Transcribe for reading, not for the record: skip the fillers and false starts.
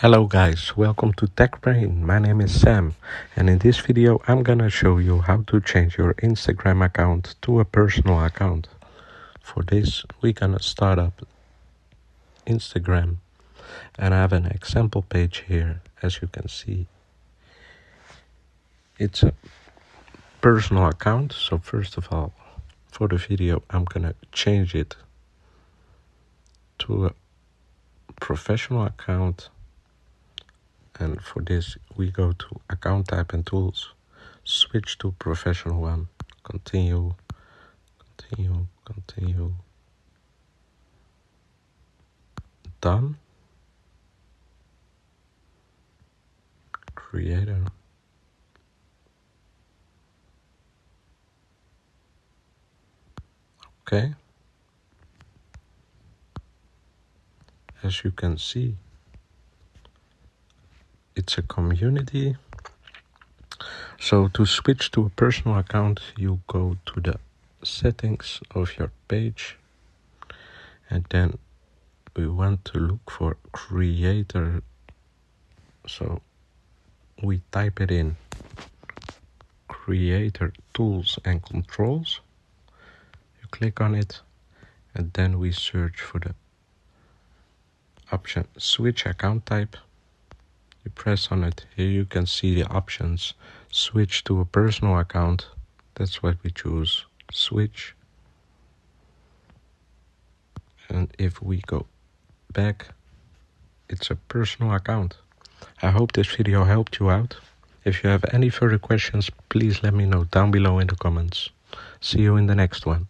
Hello guys, welcome to TechBrain. My name is Sam, and in this video I'm gonna show you how to change your Instagram account to a personal account. For this we're gonna start up Instagram, and I have an example page here. As you can see, it's a personal account. So first of all, for the video I'm gonna change it to a professional account. And for this, we go to account type and tools, switch to professional one, continue, done, creator, okay. As you can see, it's a community. So to switch to a personal account, you go to the settings of your page, and then we want to look for creator. So we type it in, creator tools and controls. You click on it, and then we search for the option switch account type. You press on it. Here you can see the options. Switch to a personal account. That's what we choose. Switch. And if we go back, it's a personal account. I hope this video helped you out. If you have any further questions, please let me know down below in the comments. See you in the next one.